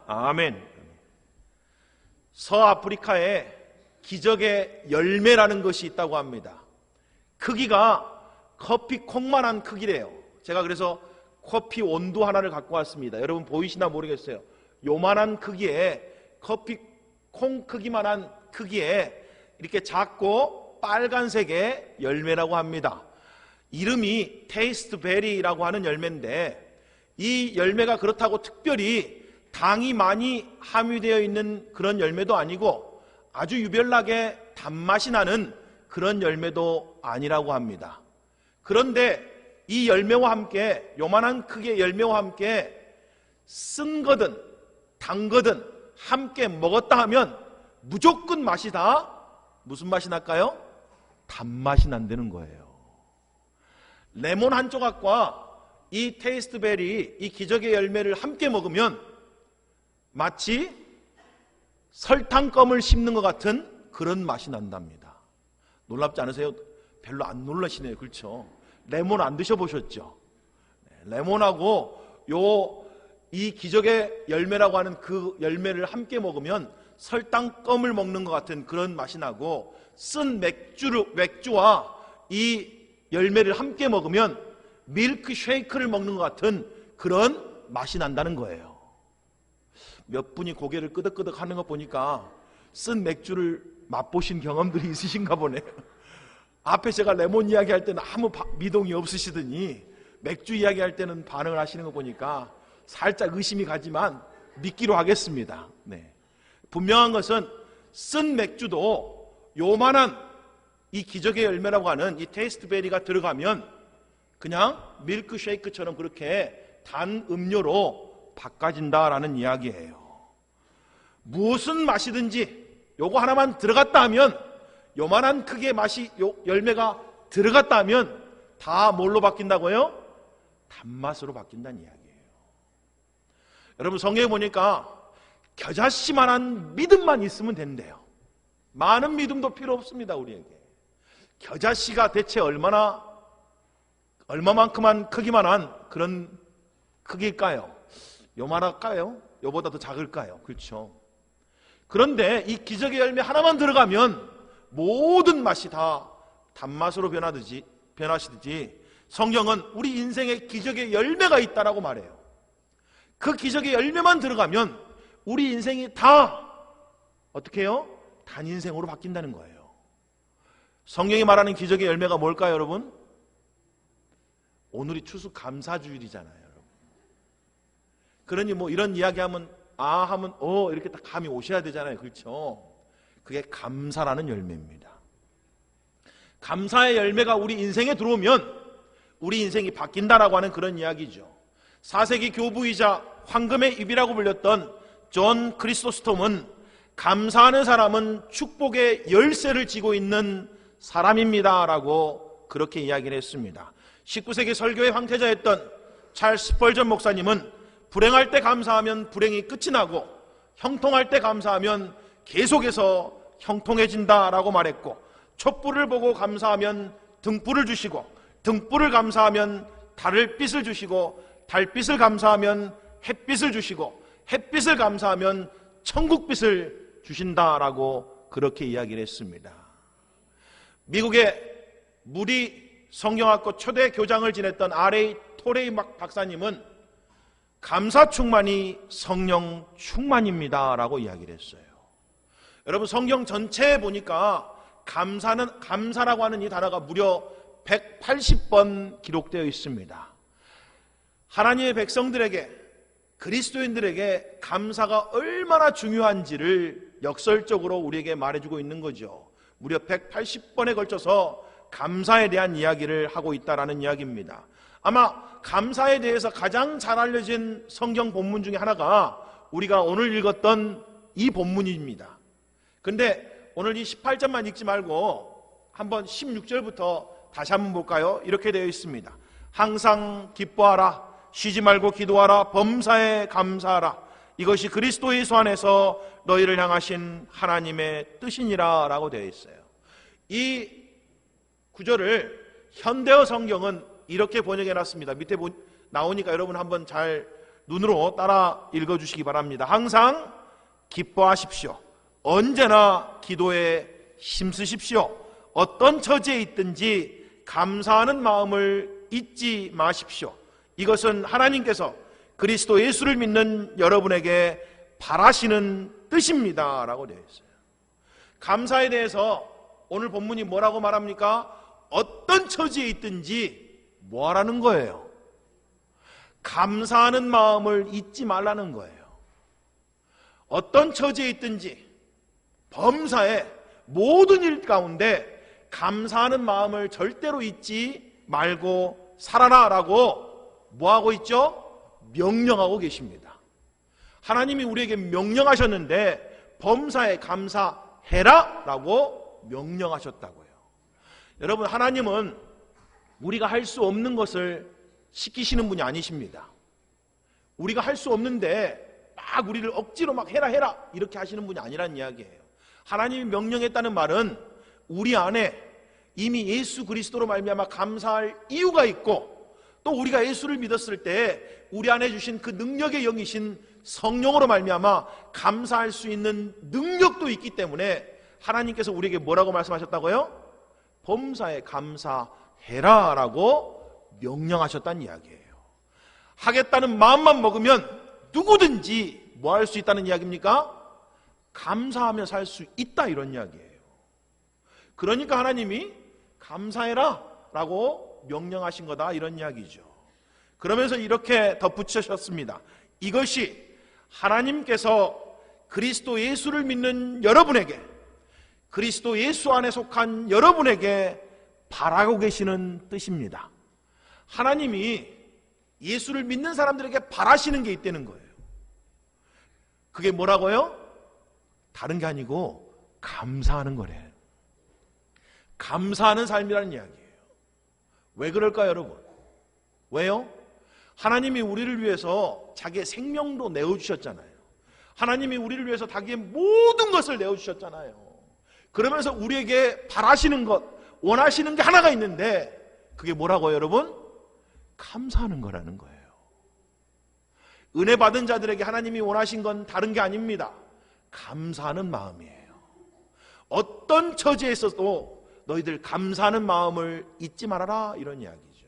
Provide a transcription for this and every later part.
아멘. 서아프리카에 기적의 열매라는 것이 있다고 합니다. 크기가 커피 콩만한 크기래요. 제가 그래서 커피 원두 하나를 갖고 왔습니다. 여러분 보이시나 모르겠어요. 요만한 크기에 커피 콩 크기만한 크기에 이렇게 작고 빨간색의 열매라고 합니다. 이름이 테이스트 베리라고 하는 열매인데, 이 열매가 그렇다고 특별히 당이 많이 함유되어 있는 그런 열매도 아니고 아주 유별나게 단맛이 나는 그런 열매도 아니라고 합니다. 그런데 이 열매와 함께, 요만한 크기의 열매와 함께 쓴 거든 단 거든 함께 먹었다 하면 무조건 맛이 다 무슨 맛이 날까요? 단맛이 난다는 거예요. 레몬 한 조각과 이 테이스트 베리, 이 기적의 열매를 함께 먹으면 마치 설탕껌을 씹는 것 같은 그런 맛이 난답니다. 놀랍지 않으세요? 별로 안 놀라시네요. 그렇죠? 레몬 안 드셔보셨죠? 레몬하고 이 기적의 열매라고 하는 그 열매를 함께 먹으면 설탕껌을 먹는 것 같은 그런 맛이 나고, 쓴 맥주와 이 열매를 함께 먹으면 밀크 쉐이크를 먹는 것 같은 그런 맛이 난다는 거예요. 몇 분이 고개를 끄덕끄덕 하는 거 보니까 쓴 맥주를 맛보신 경험들이 있으신가 보네요. 앞에 제가 레몬 이야기 할 때는 아무 미동이 없으시더니 맥주 이야기 할 때는 반응을 하시는 거 보니까 살짝 의심이 가지만 믿기로 하겠습니다. 네. 분명한 것은 쓴 맥주도 요만한 이 기적의 열매라고 하는 이 테이스트 베리가 들어가면 그냥 밀크 쉐이크처럼 그렇게 단 음료로 바꿔진다라는 이야기예요. 무슨 맛이든지 요거 하나만 들어갔다 하면, 요만한 크기의 맛이 열매가 들어갔다 하면 다 뭘로 바뀐다고요? 단맛으로 바뀐다는 이야기예요. 여러분 성경에 보니까 겨자씨만한 믿음만 있으면 된대요. 많은 믿음도 필요 없습니다. 우리에게 겨자씨가 대체 얼마만큼만 크기만한 그런 크기일까요? 요만할까요? 요보다 더 작을까요? 그렇죠. 그런데 이 기적의 열매 하나만 들어가면 모든 맛이 다 단맛으로 변하시듯이 성경은 우리 인생에 기적의 열매가 있다라고 말해요. 그 기적의 열매만 들어가면 우리 인생이 다 어떻게 해요? 단인생으로 바뀐다는 거예요. 성경이 말하는 기적의 열매가 뭘까요, 여러분? 오늘이 추수감사주일이잖아요, 여러분. 그러니 뭐 이런 이야기하면 하면 이렇게 딱 감이 오셔야 되잖아요, 그렇죠? 그게 감사라는 열매입니다. 감사의 열매가 우리 인생에 들어오면 우리 인생이 바뀐다라고 하는 그런 이야기죠. 4세기 교부이자 황금의 입이라고 불렸던 존 크리소스톰은 감사하는 사람은 축복의 열쇠를 쥐고 있는 사람입니다 라고 그렇게 이야기를 했습니다. 19세기 설교의 황태자였던 찰스 스펄전 목사님은 불행할 때 감사하면 불행이 끝이 나고 형통할 때 감사하면 계속해서 형통해진다라고 말했고, 촛불을 보고 감사하면 등불을 주시고, 등불을 감사하면 달빛을 주시고, 달빛을 감사하면 햇빛을 주시고, 햇빛을 감사하면 천국빛을 주신다라고 그렇게 이야기를 했습니다. 미국의 무리 성경학교 초대 교장을 지냈던 R.A. 토레이 박사님은 감사 충만이 성령 충만입니다 라고 이야기를 했어요. 여러분 성경 전체에 보니까 감사라고 하는 이 단어가 무려 180번 기록되어 있습니다. 하나님의 백성들에게, 그리스도인들에게 감사가 얼마나 중요한지를 역설적으로 우리에게 말해주고 있는 거죠. 무려 180번에 걸쳐서 감사에 대한 이야기를 하고 있다라는 이야기입니다. 아마 감사에 대해서 가장 잘 알려진 성경 본문 중에 하나가 우리가 오늘 읽었던 이 본문입니다. 근데 오늘 이 18절만 읽지 말고 한번 16절부터 다시 한번 볼까요? 이렇게 되어 있습니다. 항상 기뻐하라, 쉬지 말고 기도하라, 범사에 감사하라, 이것이 그리스도 예수 안에서 너희를 향하신 하나님의 뜻이니라 라고 되어 있어요. 이 구절을 현대어 성경은 이렇게 번역해 놨습니다. 밑에 나오니까 여러분 한번 잘 눈으로 따라 읽어주시기 바랍니다. 항상 기뻐하십시오. 언제나 기도에 힘쓰십시오. 어떤 처지에 있든지 감사하는 마음을 잊지 마십시오. 이것은 하나님께서 그리스도 예수를 믿는 여러분에게 바라시는 뜻입니다 라고 되어 있어요. 감사에 대해서 오늘 본문이 뭐라고 말합니까? 어떤 처지에 있든지 뭐하라는 거예요? 감사하는 마음을 잊지 말라는 거예요. 어떤 처지에 있든지 범사에 모든 일 가운데 감사하는 마음을 절대로 잊지 말고 살아라 라고 뭐하고 있죠? 명령하고 계십니다. 하나님이 우리에게 명령하셨는데 범사에 감사해라 라고 명령하셨다고요. 여러분, 하나님은 우리가 할 수 없는 것을 시키시는 분이 아니십니다. 우리가 할 수 없는데 막 우리를 억지로 막 해라 이렇게 하시는 분이 아니란 이야기예요. 하나님이 명령했다는 말은 우리 안에 이미 예수 그리스도로 말미암아 감사할 이유가 있고, 또 우리가 예수를 믿었을 때 우리 안에 주신 그 능력의 영이신 성령으로 말미암아 감사할 수 있는 능력도 있기 때문에 하나님께서 우리에게 뭐라고 말씀하셨다고요? 범사에 감사해라 라고 명령하셨다는 이야기예요. 하겠다는 마음만 먹으면 누구든지 뭐 할 수 있다는 이야기입니까? 감사하며 살 수 있다, 이런 이야기예요. 그러니까 하나님이 감사해라 라고 명령하신 거다, 이런 이야기죠. 그러면서 이렇게 덧붙이셨습니다. 이것이 하나님께서 그리스도 예수를 믿는 여러분에게, 그리스도 예수 안에 속한 여러분에게 바라고 계시는 뜻입니다. 하나님이 예수를 믿는 사람들에게 바라시는 게 있다는 거예요. 그게 뭐라고요? 다른 게 아니고 감사하는 거래요. 감사하는 삶이라는 이야기예요. 왜 그럴까요, 여러분? 왜요? 하나님이 우리를 위해서 자기의 생명도 내어주셨잖아요. 하나님이 우리를 위해서 자기의 모든 것을 내어주셨잖아요. 그러면서 우리에게 바라시는 것, 원하시는 게 하나가 있는데 그게 뭐라고요, 여러분? 감사하는 거라는 거예요. 은혜 받은 자들에게 하나님이 원하신 건 다른 게 아닙니다. 감사하는 마음이에요. 어떤 처지에 있어도 너희들 감사하는 마음을 잊지 말아라, 이런 이야기죠.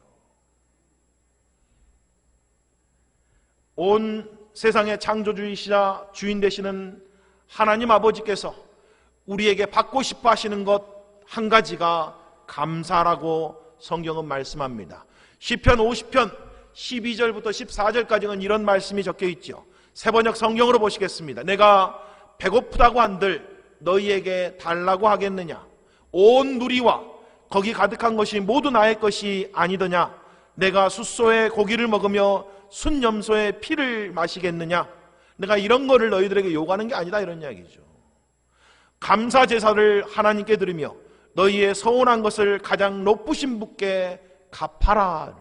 온 세상의 창조주이시자 주인 되시는 하나님 아버지께서 우리에게 받고 싶어 하시는 것 한 가지가 감사라고 성경은 말씀합니다. 시편 50편 12절부터 14절까지는 이런 말씀이 적혀 있죠. 새번역 성경으로 보시겠습니다. 내가 배고프다고 한들 너희에게 달라고 하겠느냐? 온 누리와 거기 가득한 것이 모두 나의 것이 아니더냐? 내가 숫소의 고기를 먹으며 순염소의 피를 마시겠느냐? 내가 이런 거를 너희들에게 요구하는 게 아니다, 이런 이야기죠. 감사 제사를 하나님께 드리며 너희의 서운한 것을 가장 높으신 분께 갚아라.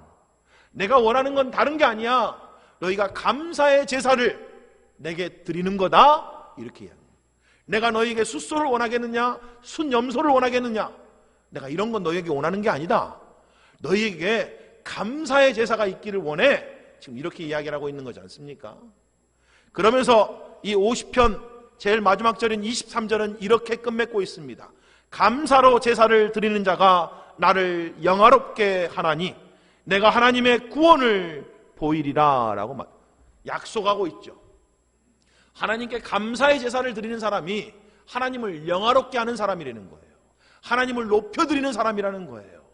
내가 원하는 건 다른 게 아니야. 너희가 감사의 제사를 내게 드리는 거다, 이렇게 이야기합니다. 내가 너희에게 숫소를 원하겠느냐, 순염소를 원하겠느냐? 내가 이런 건 너희에게 원하는 게 아니다. 너희에게 감사의 제사가 있기를 원해. 지금 이렇게 이야기를 하고 있는 거지 않습니까? 그러면서 이 50편 제일 마지막 절인 23절은 이렇게 끝맺고 있습니다. 감사로 제사를 드리는 자가 나를 영화롭게 하나니 내가 하나님의 구원을 보이리라 라고 약속하고 있죠. 하나님께 감사의 제사를 드리는 사람이 하나님을 영화롭게 하는 사람이라는 거예요. 하나님을 높여드리는 사람이라는 거예요.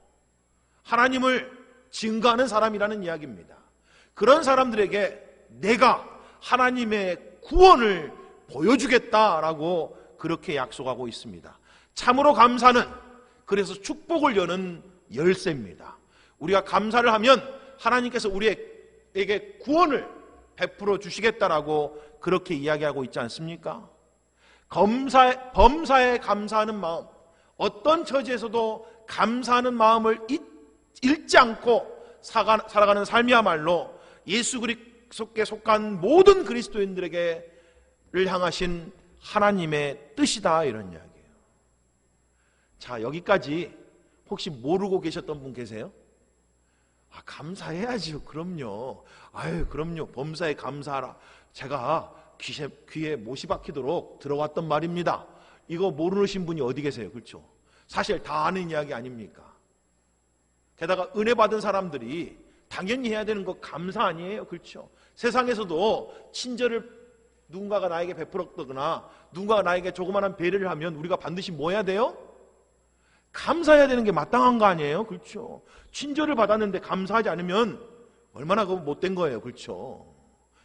하나님을 증거하는 사람이라는 이야기입니다. 그런 사람들에게 내가 하나님의 구원을 보여주겠다라고 그렇게 약속하고 있습니다. 참으로 감사는 그래서 축복을 여는 열쇠입니다. 우리가 감사를 하면 하나님께서 우리에게 구원을 베풀어 주시겠다라고 그렇게 이야기하고 있지 않습니까? 범사에 감사하는 마음, 어떤 처지에서도 감사하는 마음을 잃지 않고 살아가는 삶이야말로 예수 그리스도께 속한 모든 그리스도인들에게를 향하신 하나님의 뜻이다, 이런 이야기예요. 자, 여기까지 혹시 모르고 계셨던 분 계세요? 감사해야지요. 그럼요. 아유, 그럼요. 범사에 감사하라. 제가 귀에 못이 박히도록 들어왔던 말입니다. 이거 모르신 분이 어디 계세요? 그렇죠? 사실 다 아는 이야기 아닙니까? 게다가 은혜 받은 사람들이 당연히 해야 되는 거 감사 아니에요? 그렇죠? 세상에서도 친절을 누군가가 나에게 베풀었거나 누군가가 나에게 조그마한 배려를 하면 우리가 반드시 뭐 해야 돼요? 감사해야 되는 게 마땅한 거 아니에요? 그렇죠? 친절을 받았는데 감사하지 않으면 얼마나 그거 못된 거예요. 그렇죠?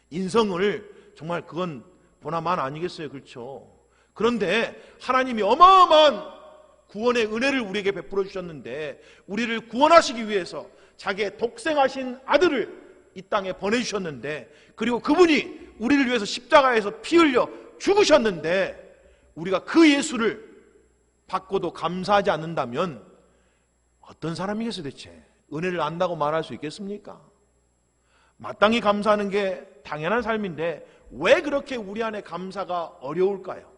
인성을 정말 그건 보나만 아니겠어요. 그렇죠? 그런데 하나님이 어마어마한 구원의 은혜를 우리에게 베풀어 주셨는데 우리를 구원하시기 위해서 자기의 독생하신 아들을 이 땅에 보내주셨는데 그리고 그분이 우리를 위해서 십자가에서 피 흘려 죽으셨는데 우리가 그 예수를 받고도 감사하지 않는다면 어떤 사람이겠어요 대체? 은혜를 안다고 말할 수 있겠습니까? 마땅히 감사하는 게 당연한 삶인데 왜 그렇게 우리 안에 감사가 어려울까요?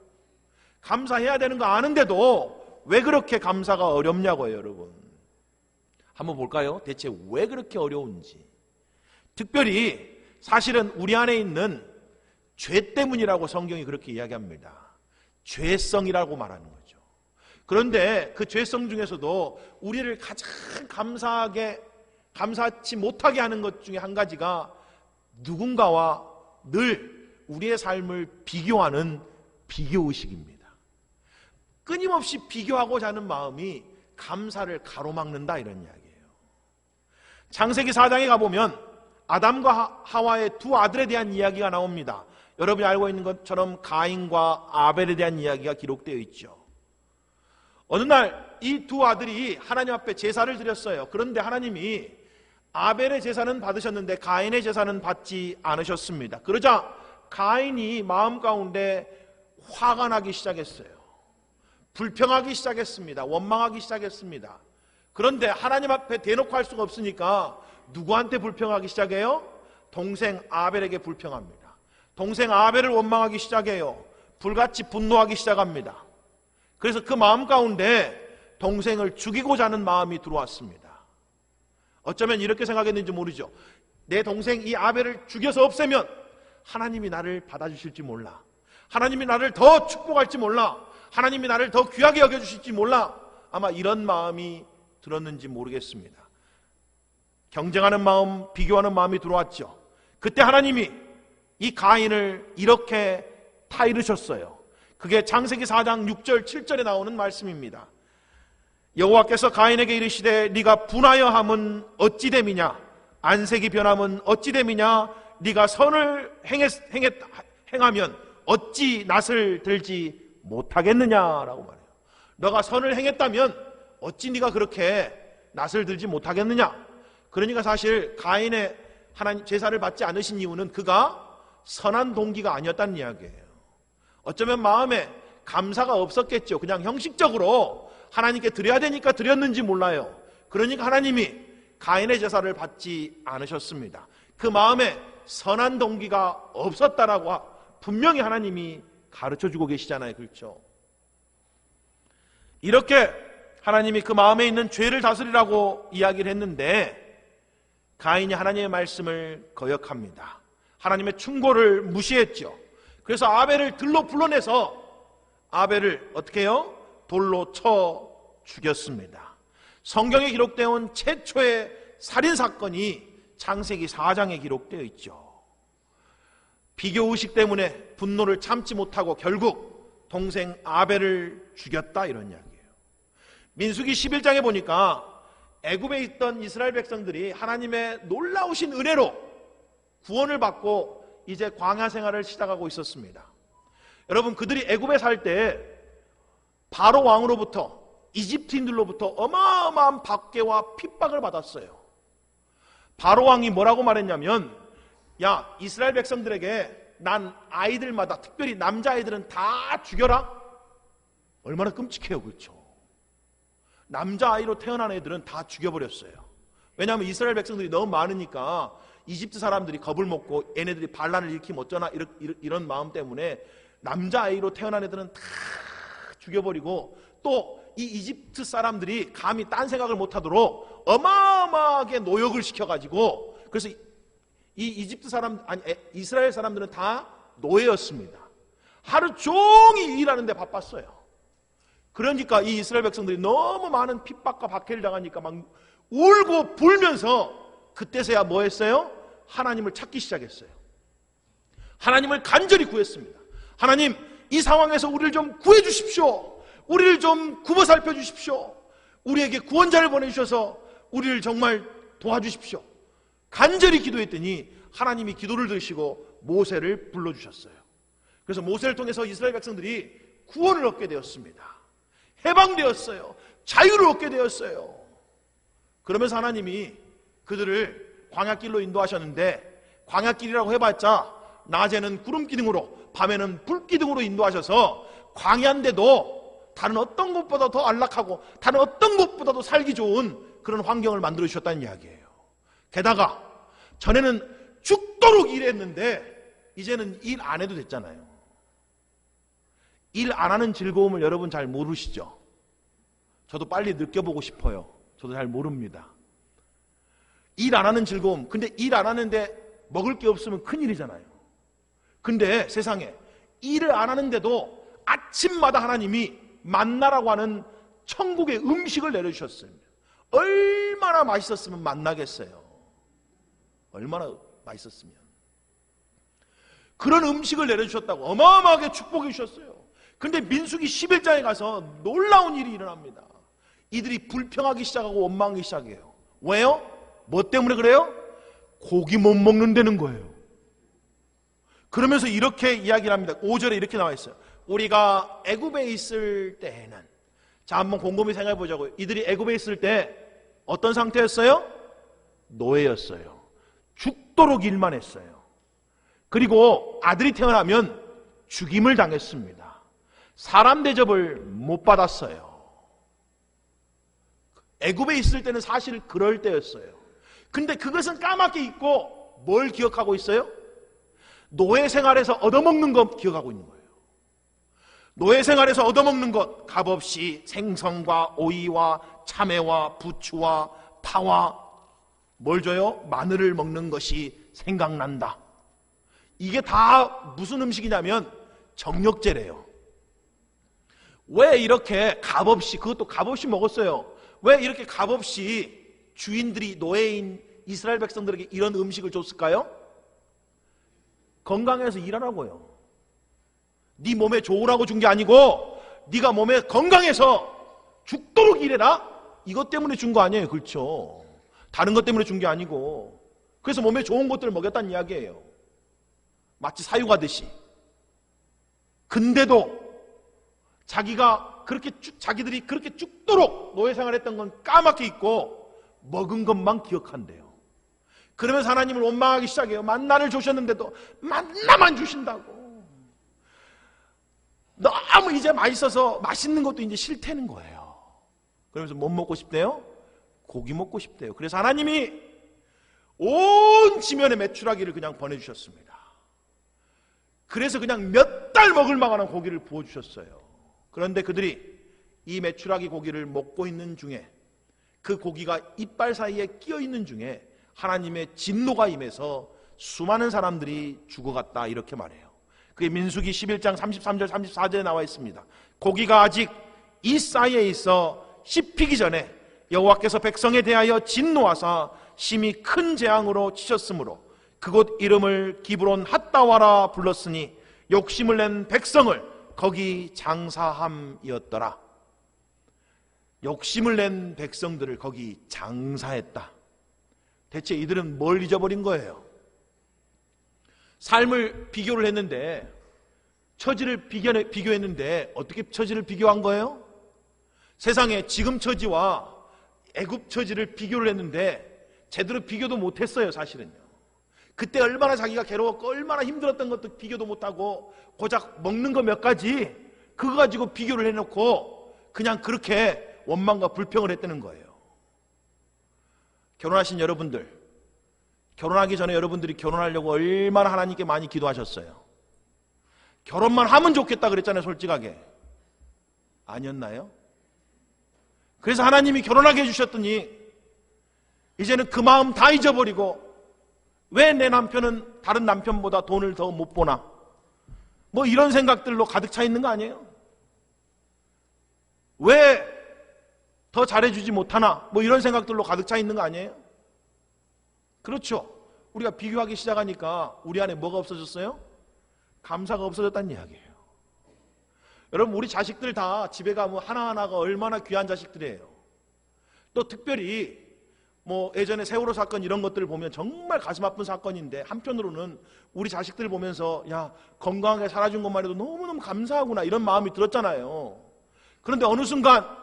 감사해야 되는 거 아는데도 왜 그렇게 감사가 어렵냐고요, 여러분. 한번 볼까요? 대체 왜 그렇게 어려운지. 특별히 사실은 우리 안에 있는 죄 때문이라고 성경이 그렇게 이야기합니다. 죄성이라고 말하는 거죠. 그런데 그 죄성 중에서도 우리를 가장 감사치 못하게 하는 것 중에 한 가지가 누군가와 늘 우리의 삶을 비교하는 비교의식입니다. 끊임없이 비교하고자 하는 마음이 감사를 가로막는다 이런 이야기예요. 창세기 4장에 가보면 아담과 하와의 두 아들에 대한 이야기가 나옵니다. 여러분이 알고 있는 것처럼 가인과 아벨에 대한 이야기가 기록되어 있죠. 어느 날 이 두 아들이 하나님 앞에 제사를 드렸어요. 그런데 하나님이 아벨의 제사는 받으셨는데 가인의 제사는 받지 않으셨습니다. 그러자 가인이 마음 가운데 화가 나기 시작했어요. 불평하기 시작했습니다. 원망하기 시작했습니다. 그런데 하나님 앞에 대놓고 할 수가 없으니까 누구한테 불평하기 시작해요? 동생 아벨에게 불평합니다. 동생 아벨을 원망하기 시작해요. 불같이 분노하기 시작합니다. 그래서 그 마음 가운데 동생을 죽이고자 하는 마음이 들어왔습니다. 어쩌면 이렇게 생각했는지 모르죠. 내 동생 이 아벨을 죽여서 없애면 하나님이 나를 받아주실지 몰라. 하나님이 나를 더 축복할지 몰라. 하나님이 나를 더 귀하게 여겨주실지 몰라. 아마 이런 마음이 들었는지 모르겠습니다. 경쟁하는 마음, 비교하는 마음이 들어왔죠. 그때 하나님이 이 가인을 이렇게 타이르셨어요. 그게 창세기 4장 6절 7절에 나오는 말씀입니다. 여호와께서 가인에게 이르시되 네가 분하여 함은 어찌 됨이냐, 안색이 변함은 어찌 됨이냐, 네가 선을 행하면 어찌 낯을 들지 못하겠느냐라고 말해요. 너가 선을 행했다면 어찌 네가 그렇게 낯을 들지 못하겠느냐. 그러니까 사실 가인의 하나님 제사를 받지 않으신 이유는 그가 선한 동기가 아니었다는 이야기예요. 어쩌면 마음에 감사가 없었겠죠. 그냥 형식적으로 하나님께 드려야 되니까 드렸는지 몰라요. 그러니까 하나님이 가인의 제사를 받지 않으셨습니다. 그 마음에 선한 동기가 없었다라고 분명히 하나님이 가르쳐주고 계시잖아요. 그렇죠? 이렇게 하나님이 그 마음에 있는 죄를 다스리라고 이야기를 했는데 가인이 하나님의 말씀을 거역합니다. 하나님의 충고를 무시했죠. 그래서 아벨을 들로 불러내서 아벨을 어떻게 해요? 돌로 쳐 죽였습니다. 성경에 기록되어 온 최초의 살인사건이 창세기 4장에 기록되어 있죠. 비교의식 때문에 분노를 참지 못하고 결국 동생 아벨을 죽였다 이런 이야기예요. 민수기 11장에 보니까 애굽에 있던 이스라엘 백성들이 하나님의 놀라우신 은혜로 구원을 받고 이제 광야 생활을 시작하고 있었습니다. 여러분 그들이 애굽에 살 때 바로 왕으로부터 이집트인들로부터 어마어마한 박해와 핍박을 받았어요. 바로 왕이 뭐라고 말했냐면 야 이스라엘 백성들에게 난 아이들마다 특별히 남자아이들은 다 죽여라. 얼마나 끔찍해요. 그렇죠? 남자아이로 태어난 애들은 다 죽여버렸어요. 왜냐하면 이스라엘 백성들이 너무 많으니까 이집트 사람들이 겁을 먹고 얘네들이 반란을 일으키면 어쩌나 이런 마음 때문에 남자아이로 태어난 애들은 다 죽여버리고 또 이 이집트 사람들이 감히 딴 생각을 못하도록 어마어마하게 노역을 시켜가지고, 그래서 이 이집트 사람, 아니 이스라엘 사람들은 다 노예였습니다. 하루 종일 일하는데 바빴어요. 그러니까 이 이스라엘 백성들이 너무 많은 핍박과 박해를 당하니까 막 울고 불면서 그때서야 뭐 했어요? 하나님을 찾기 시작했어요. 하나님을 간절히 구했습니다. 하나님, 이 상황에서 우리를 좀 구해 주십시오. 우리를 좀 굽어 살펴 주십시오. 우리에게 구원자를 보내주셔서 우리를 정말 도와주십시오. 간절히 기도했더니 하나님이 기도를 들으시고 모세를 불러주셨어요. 그래서 모세를 통해서 이스라엘 백성들이 구원을 얻게 되었습니다. 해방되었어요. 자유를 얻게 되었어요. 그러면서 하나님이 그들을 광야길로 인도하셨는데, 광야길이라고 해봤자 낮에는 구름기둥으로 밤에는 불기둥으로 인도하셔서 광야인데도 다른 어떤 곳보다 더 안락하고 다른 어떤 곳보다도 살기 좋은 그런 환경을 만들어 주셨다는 이야기예요. 게다가 전에는 죽도록 일했는데 이제는 일 안 해도 됐잖아요. 일 안 하는 즐거움을 여러분 잘 모르시죠? 저도 빨리 느껴보고 싶어요. 저도 잘 모릅니다. 일 안 하는 즐거움. 근데 일 안 하는데 먹을 게 없으면 큰일이잖아요. 근데 세상에 일을 안 하는데도 아침마다 하나님이 만나라고 하는 천국의 음식을 내려주셨어요. 얼마나 맛있었으면 만나겠어요. 얼마나 맛있었으면. 그런 음식을 내려주셨다고 어마어마하게 축복해 주셨어요. 근데 민수기 11장에 가서 놀라운 일이 일어납니다. 이들이 불평하기 시작하고 원망하기 시작해요. 왜요? 뭐 때문에 그래요? 고기 못 먹는다는 거예요. 그러면서 이렇게 이야기를 합니다. 5절에 이렇게 나와 있어요. 우리가 애굽에 있을 때에는, 자, 한번 곰곰이 생각해 보자고요. 이들이 애굽에 있을 때 어떤 상태였어요? 노예였어요. 죽도록 일만 했어요. 그리고 아들이 태어나면 죽임을 당했습니다. 사람 대접을 못 받았어요. 애굽에 있을 때는 사실 그럴 때였어요. 근데 그것은 까맣게 잊고 뭘 기억하고 있어요? 노예 생활에서 얻어먹는 것 기억하고 있는 거예요. 노예 생활에서 얻어먹는 것, 값없이 생선과 오이와 참외와 부추와 파와 뭘 줘요? 마늘을 먹는 것이 생각난다. 이게 다 무슨 음식이냐면 정력제래요. 왜 이렇게 값없이, 그것도 값없이 먹었어요. 왜 이렇게 값없이 주인들이 노예인 이스라엘 백성들에게 이런 음식을 줬을까요? 건강해서 일하라고요. 네 몸에 좋으라고 준 게 아니고 네가 몸에 건강해서 죽도록 일해라? 이것 때문에 준 거 아니에요. 그렇죠? 다른 것 때문에 준 게 아니고. 그래서 몸에 좋은 것들을 먹였다는 이야기예요. 마치 사육하듯이. 근데도 자기들이 그렇게 죽도록 노예 생활했던 건 까맣게 잊고 먹은 것만 기억한대요. 그러면서 하나님을 원망하기 시작해요. 만나를 주셨는데도 만나만 주신다고. 너무 이제 맛있어서 맛있는 것도 이제 싫다는 거예요. 그러면서 뭐 먹고 싶대요? 고기 먹고 싶대요. 그래서 하나님이 온 지면에 메추라기를 그냥 보내주셨습니다. 그래서 그냥 몇 달 먹을 만한 고기를 부어주셨어요. 그런데 그들이 이 메추라기 고기를 먹고 있는 중에, 그 고기가 이빨 사이에 끼어 있는 중에 하나님의 진노가 임해서 수많은 사람들이 죽어갔다, 이렇게 말해요. 그게 민수기 11장 33절 34절에 나와 있습니다. 고기가 아직 이 사이에 있어 씹히기 전에 여호와께서 백성에 대하여 진노하사 심히 큰 재앙으로 치셨으므로 그곳 이름을 기브론 핫다와라 불렀으니 욕심을 낸 백성을 거기 장사함이었더라. 욕심을 낸 백성들을 거기 장사했다. 대체 이들은 뭘 잊어버린 거예요? 삶을 비교를 했는데, 처지를 비교했는데 어떻게 처지를 비교한 거예요? 세상에 지금 처지와 애굽 처지를 비교를 했는데 제대로 비교도 못했어요. 사실은요. 그때 얼마나 자기가 괴로웠고 얼마나 힘들었던 것도 비교도 못하고 고작 먹는 거 몇 가지 그거 가지고 비교를 해놓고 그냥 그렇게 원망과 불평을 했다는 거예요. 결혼하신 여러분들, 결혼하기 전에 여러분들이 결혼하려고 얼마나 하나님께 많이 기도하셨어요? 결혼만 하면 좋겠다 그랬잖아요. 솔직하게. 아니었나요? 그래서 하나님이 결혼하게 해주셨더니 이제는 그 마음 다 잊어버리고 왜 내 남편은 다른 남편보다 돈을 더 못 보나? 뭐 이런 생각들로 가득 차 있는 거 아니에요? 왜 더 잘해주지 못하나? 뭐 이런 생각들로 가득 차 있는 거 아니에요? 그렇죠. 우리가 비교하기 시작하니까 우리 안에 뭐가 없어졌어요? 감사가 없어졌다는 이야기예요. 여러분, 우리 자식들 다 집에 가면 하나하나가 얼마나 귀한 자식들이에요. 또 특별히 뭐 예전에 세월호 사건 이런 것들을 보면 정말 가슴 아픈 사건인데, 한편으로는 우리 자식들 보면서 야, 건강하게 살아준 것만 해도 너무너무 감사하구나 이런 마음이 들었잖아요. 그런데 어느 순간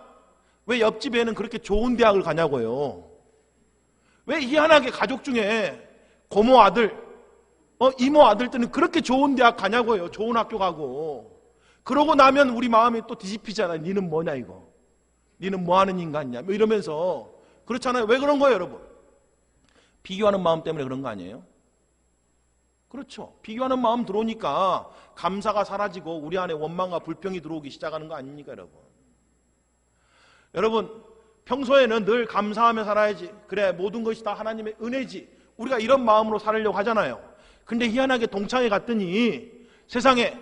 왜 옆집 애는 그렇게 좋은 대학을 가냐고요. 왜 희한하게 가족 중에 고모 아들, 이모 아들들은 그렇게 좋은 대학 가냐고요. 좋은 학교 가고. 그러고 나면 우리 마음이 또 뒤집히잖아요. 니는 뭐냐 이거. 니는 뭐하는 인간이냐 뭐 이러면서. 그렇잖아요. 왜 그런 거예요, 여러분? 비교하는 마음 때문에 그런 거 아니에요? 그렇죠. 비교하는 마음 들어오니까 감사가 사라지고 우리 안에 원망과 불평이 들어오기 시작하는 거 아닙니까, 여러분? 여러분, 평소에는 늘 감사하며 살아야지. 그래, 모든 것이 다 하나님의 은혜지. 우리가 이런 마음으로 살려고 하잖아요. 근데 희한하게 동창회 갔더니 세상에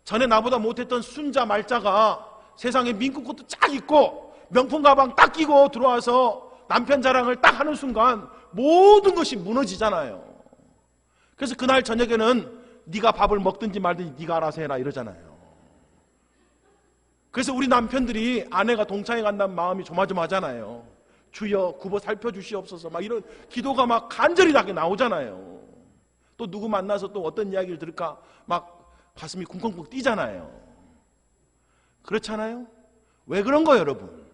전에 나보다 못했던 순자 말자가 세상에 민국옷도 쫙 입고 명품 가방 딱 끼고 들어와서 남편 자랑을 딱 하는 순간 모든 것이 무너지잖아요. 그래서 그날 저녁에는 네가 밥을 먹든지 말든지 네가 알아서 해라 이러잖아요. 그래서 우리 남편들이 아내가 동창회 간다는 마음이 조마조마하잖아요. 주여 굽어 살펴주시옵소서 막 이런 기도가 막 간절히 나게 나오잖아요. 또 누구 만나서 또 어떤 이야기를 들을까 막 가슴이 쿵쿵쿵 뛰잖아요. 그렇잖아요? 왜 그런 거예요, 여러분?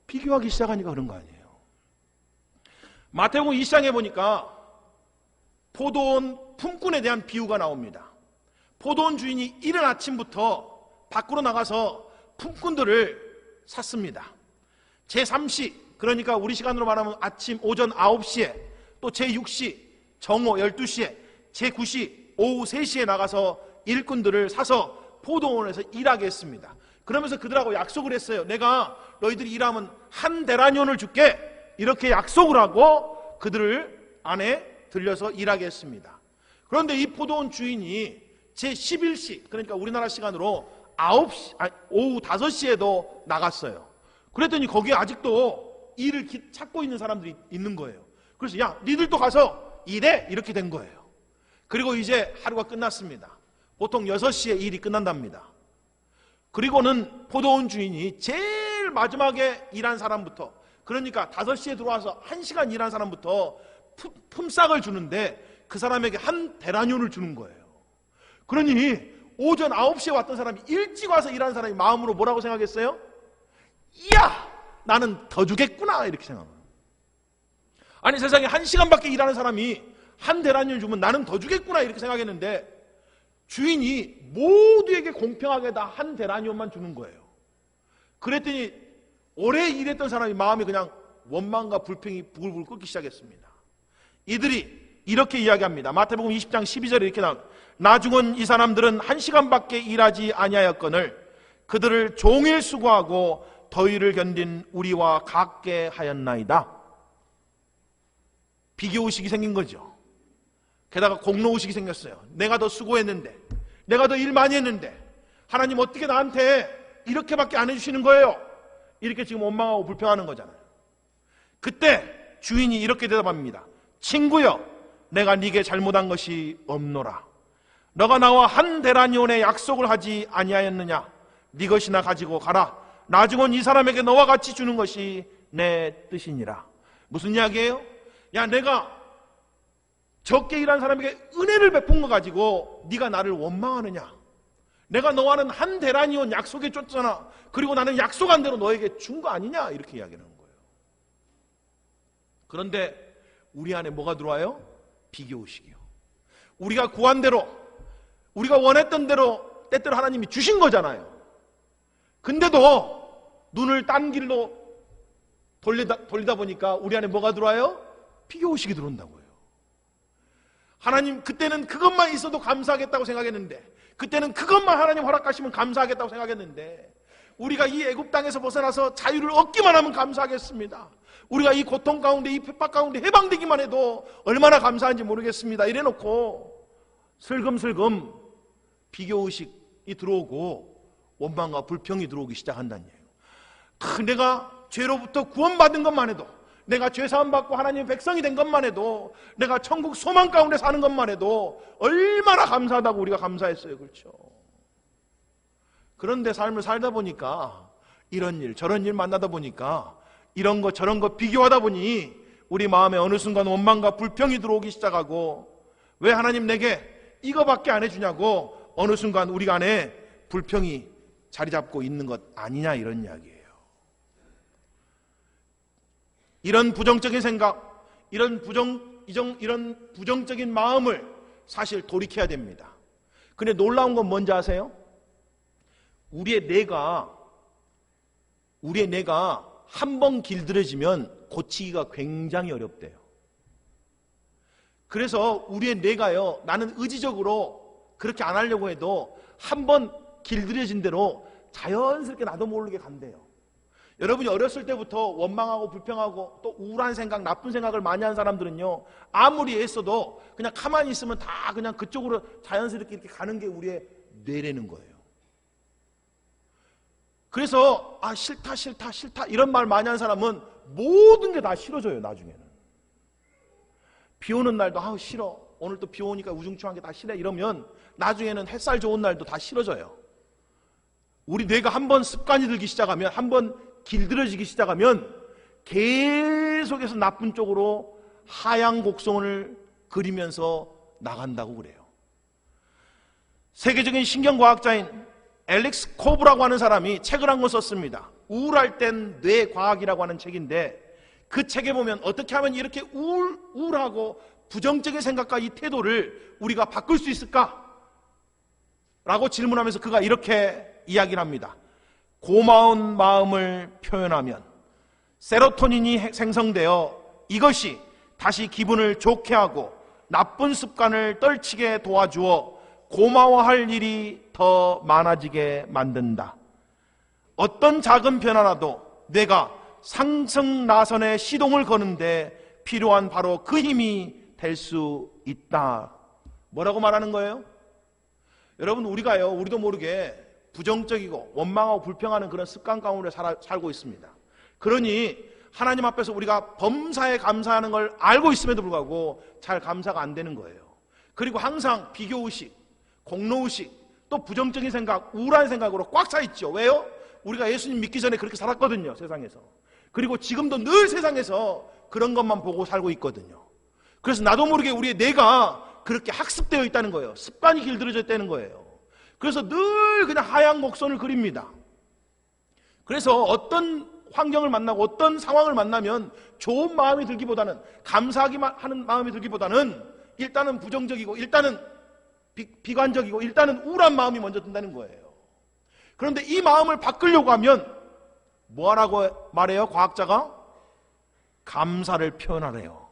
비교하기 시작하니까 그런 거 아니에요. 마태복음 20장에 보니까 포도원 품꾼에 대한 비유가 나옵니다. 포도원 주인이 이른 아침부터 밖으로 나가서 품꾼들을 샀습니다. 제3시, 그러니까 우리 시간으로 말하면 아침 오전 9시에, 또 제6시 정오 12시에, 제9시 오후 3시에 나가서 일꾼들을 사서 포도원에서 일하게 했습니다. 그러면서 그들하고 약속을 했어요. 내가 너희들이 일하면 한 데나니온을 줄게. 이렇게 약속을 하고 그들을 안에 들려서 일하게 했습니다. 그런데 이 포도원 주인이 제11시, 그러니까 우리나라 시간으로 오후 5시에도 나갔어요. 그랬더니 거기에 아직도 일을 찾고 있는 사람들이 있는 거예요. 그래서 야, 니들도 가서 일해! 이렇게 된 거예요. 그리고 이제 하루가 끝났습니다. 보통 6시에 일이 끝난답니다. 그리고는 포도원 주인이 제일 마지막에 일한 사람부터, 그러니까 5시에 들어와서 1시간 일한 사람부터 품삯을 주는데 그 사람에게 한 데나니온을 주는 거예요. 그러니 오전 9시에 왔던 사람이 일찍 와서 일하는 사람이 마음으로 뭐라고 생각했어요? 이야! 나는 더 주겠구나 이렇게 생각해요. 아니 세상에 1시간밖에 일하는 사람이 한 데나니온을 주면 나는 더 주겠구나 이렇게 생각했는데 주인이 모두에게 공평하게 다 한 데나니온만 주는 거예요. 그랬더니 오래 일했던 사람이 마음이 그냥 원망과 불평이 부글부글 끓기 시작했습니다. 이들이 이렇게 이야기합니다. 마태복음 20장 12절에 이렇게 나옵니다. 나중은 이 사람들은 1시간밖에 일하지 아니하였거늘 그들을 종일 수고하고 더위를 견딘 우리와 같게 하였나이다. 비교의식이 생긴 거죠. 게다가 공로의식이 생겼어요. 내가 더 수고했는데, 내가 더 일 많이 했는데 하나님 어떻게 나한테 이렇게밖에 안 해주시는 거예요? 이렇게 지금 원망하고 불평하는 거잖아요. 그때 주인이 이렇게 대답합니다. 친구여, 내가 네게 잘못한 것이 없노라. 너가 나와 한 데나니온의 약속을 하지 아니하였느냐? 네 것이나 가지고 가라. 나중은 이 사람에게 너와 같이 주는 것이 내 뜻이니라. 무슨 이야기예요? 야, 내가 적게 일한 사람에게 은혜를 베푼 거 가지고 네가 나를 원망하느냐? 내가 너와는 한 데나니온 약속해 줬잖아. 그리고 나는 약속한 대로 너에게 준 거 아니냐? 이렇게 이야기하는 거예요. 그런데 우리 안에 뭐가 들어와요? 비교의식이요. 우리가 구한 대로, 우리가 원했던 대로 때때로 하나님이 주신 거잖아요. 근데도 눈을 딴 길로 돌리다 보니까 우리 안에 뭐가 들어와요? 비교의식이 들어온다고요. 하나님 그때는 그것만 있어도 감사하겠다고 생각했는데, 그때는 그것만 하나님 허락하시면 감사하겠다고 생각했는데 우리가 이 애굽 땅에서 벗어나서 자유를 얻기만 하면 감사하겠습니다. 우리가 이 고통 가운데, 이 핍박 가운데 해방되기만 해도 얼마나 감사한지 모르겠습니다. 이래놓고 슬금슬금 비교의식이 들어오고 원망과 불평이 들어오기 시작한다는 얘기예요. 내가 죄로부터 구원받은 것만 해도, 내가 죄사함 받고 하나님의 백성이 된 것만 해도, 내가 천국 소망 가운데 사는 것만 해도 얼마나 감사하다고 우리가 감사했어요. 그렇죠? 그런데 삶을 살다 보니까 이런 일 저런 일 만나다 보니까 이런 거 저런 거 비교하다 보니 우리 마음에 어느 순간 원망과 불평이 들어오기 시작하고, 왜 하나님 내게 이거밖에 안 해주냐고 어느 순간 우리 안에 불평이 자리 잡고 있는 것 아니냐, 이런 이야기예요. 이런 부정적인 생각, 이런 부정적인 마음을 사실 돌이켜야 됩니다. 근데 놀라운 건 뭔지 아세요? 우리의 뇌가 한 번 길들여지면 고치기가 굉장히 어렵대요. 그래서 우리의 뇌가요, 나는 의지적으로 그렇게 안 하려고 해도 한 번 길들여진 대로 자연스럽게 나도 모르게 간대요. 여러분이 어렸을 때부터 원망하고 불평하고 또 우울한 생각, 나쁜 생각을 많이 하는 사람들은요, 아무리 애써도 그냥 가만히 있으면 다 그냥 그쪽으로 자연스럽게 이렇게 가는 게 우리의 뇌라는 거예요. 그래서 싫다 이런 말 많이 하는 사람은 모든 게 다 싫어져요. 나중에는 비 오는 날도 싫어, 오늘 또 비 오니까 우중충한 게 다 싫어, 이러면 나중에는 햇살 좋은 날도 다 싫어져요. 우리 뇌가 한번 습관이 들기 시작하면, 한번 길들여지기 시작하면 계속해서 나쁜 쪽으로 하향 곡선을 그리면서 나간다고 그래요. 세계적인 신경과학자인 앨릭스 코브라고 하는 사람이 책을 한 권 썼습니다. 우울할 땐 뇌과학이라고 하는 책인데, 그 책에 보면 어떻게 하면 이렇게 우울하고 부정적인 생각과 이 태도를 우리가 바꿀 수 있을까? 라고 질문하면서 그가 이렇게 이야기를 합니다. 고마운 마음을 표현하면 세로토닌이 생성되어 이것이 다시 기분을 좋게 하고 나쁜 습관을 떨치게 도와주어 고마워할 일이 더 많아지게 만든다. 어떤 작은 변화라도 내가 상승 나선의 시동을 거는데 필요한 바로 그 힘이 될 수 있다. 뭐라고 말하는 거예요? 여러분, 우리도 모르게 부정적이고 원망하고 불평하는 그런 습관 가운데 살고 있습니다. 그러니 하나님 앞에서 우리가 범사에 감사하는 걸 알고 있음에도 불구하고 잘 감사가 안 되는 거예요. 그리고 항상 비교의식, 공로의식, 또 부정적인 생각, 우울한 생각으로 꽉 차 있죠. 왜요? 우리가 예수님 믿기 전에 그렇게 살았거든요, 세상에서. 그리고 지금도 늘 세상에서 그런 것만 보고 살고 있거든요. 그래서 나도 모르게 우리의 뇌가 그렇게 학습되어 있다는 거예요. 습관이 길들여져 있다는 거예요. 그래서 늘 그냥 하향 곡선을 그립니다. 그래서 어떤 환경을 만나고 어떤 상황을 만나면 좋은 마음이 들기보다는, 감사하기만 하는 마음이 들기보다는 일단은 부정적이고 일단은 비관적이고 일단은 우울한 마음이 먼저 든다는 거예요. 그런데 이 마음을 바꾸려고 하면 뭐하라고 말해요? 과학자가 감사를 표현하래요.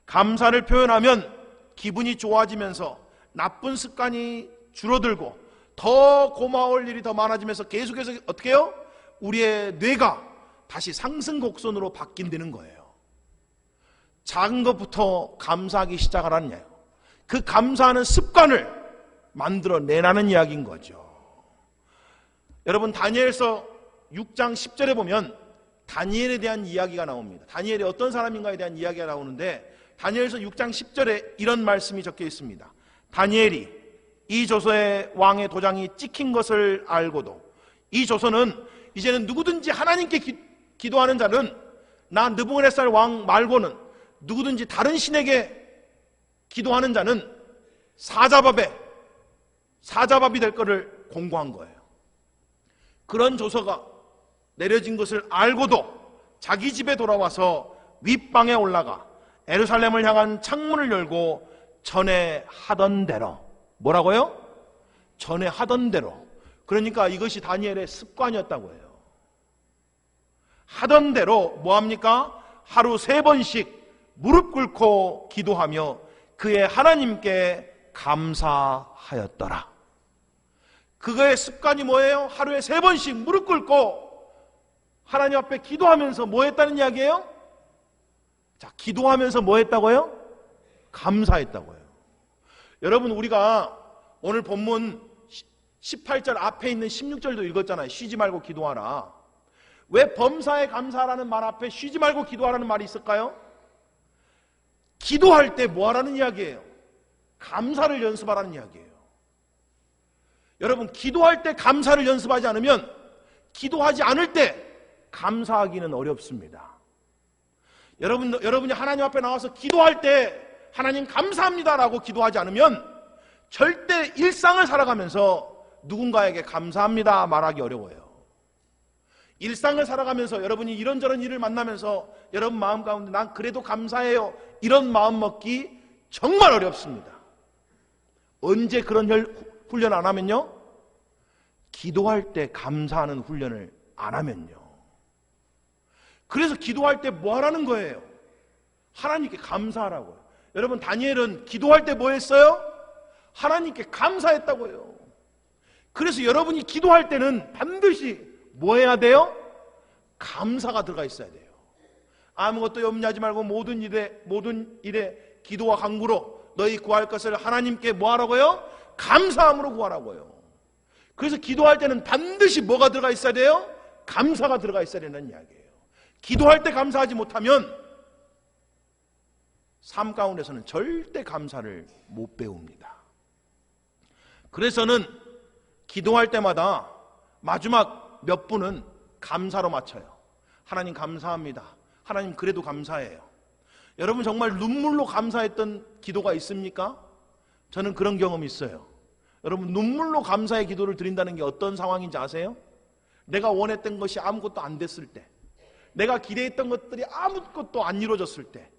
감사를 표현하면 기분이 좋아지면서 나쁜 습관이 줄어들고 더 고마울 일이 더 많아지면서 계속해서 어떻게 해요? 우리의 뇌가 다시 상승 곡선으로 바뀐다는 거예요. 작은 것부터 감사하기 시작하라는 이야기예요. 그 감사하는 습관을 만들어내라는 이야기인 거죠. 여러분, 다니엘서 6장 10절에 보면 다니엘에 대한 이야기가 나옵니다. 다니엘이 어떤 사람인가에 대한 이야기가 나오는데, 다니엘서 6장 10절에 이런 말씀이 적혀 있습니다. 다니엘이 이 조서의 왕의 도장이 찍힌 것을 알고도, 이 조서는 이제는 누구든지 하나님께 기도하는 자는, 나 느부갓네살 왕 말고는 누구든지 다른 신에게 기도하는 자는 사자밥이 될 것을 공고한 거예요. 그런 조서가 내려진 것을 알고도 자기 집에 돌아와서 윗방에 올라가 예루살렘을 향한 창문을 열고 전에 하던 대로, 뭐라고요? 전에 하던 대로. 그러니까 이것이 다니엘의 습관이었다고 해요. 하던 대로 뭐합니까? 하루 3번씩 무릎 꿇고 기도하며 그의 하나님께 감사하였더라. 그거의 습관이 뭐예요? 하루에 3번씩 무릎 꿇고 하나님 앞에 기도하면서 뭐 했다는 이야기예요? 자, 기도하면서 뭐 했다고요? 감사했다고요. 여러분, 우리가 오늘 본문 18절 앞에 있는 16절도 읽었잖아요. 쉬지 말고 기도하라. 왜 범사에 감사하라는 말 앞에 쉬지 말고 기도하라는 말이 있을까요? 기도할 때 뭐 하라는 이야기예요? 감사를 연습하라는 이야기예요. 여러분, 기도할 때 감사를 연습하지 않으면 기도하지 않을 때 감사하기는 어렵습니다. 여러분이 하나님 앞에 나와서 기도할 때 하나님 감사합니다라고 기도하지 않으면 절대 일상을 살아가면서 누군가에게 감사합니다 말하기 어려워요. 일상을 살아가면서 여러분이 이런저런 일을 만나면서 여러분 마음 가운데 난 그래도 감사해요 이런 마음 먹기 정말 어렵습니다. 언제 그런 훈련 안 하면요? 기도할 때 감사하는 훈련을 안 하면요. 그래서 기도할 때 뭐 하라는 거예요? 하나님께 감사하라고요. 여러분, 다니엘은 기도할 때 뭐 했어요? 하나님께 감사했다고요. 그래서 여러분이 기도할 때는 반드시 뭐 해야 돼요? 감사가 들어가 있어야 돼요. 아무것도 염려하지 말고 모든 일에 기도와 간구로 너희 구할 것을 하나님께 뭐 하라고요? 감사함으로 구하라고요. 그래서 기도할 때는 반드시 뭐가 들어가 있어야 돼요? 감사가 들어가 있어야 된다는 이야기예요. 기도할 때 감사하지 못하면 삶 가운데서는 절대 감사를 못 배웁니다. 그래서는 기도할 때마다 마지막 몇 분은 감사로 마쳐요. 하나님 감사합니다. 하나님 그래도 감사해요. 여러분, 정말 눈물로 감사했던 기도가 있습니까? 저는 그런 경험이 있어요. 여러분, 눈물로 감사의 기도를 드린다는 게 어떤 상황인지 아세요? 내가 원했던 것이 아무것도 안 됐을 때, 내가 기대했던 것들이 아무것도 안 이루어졌을 때,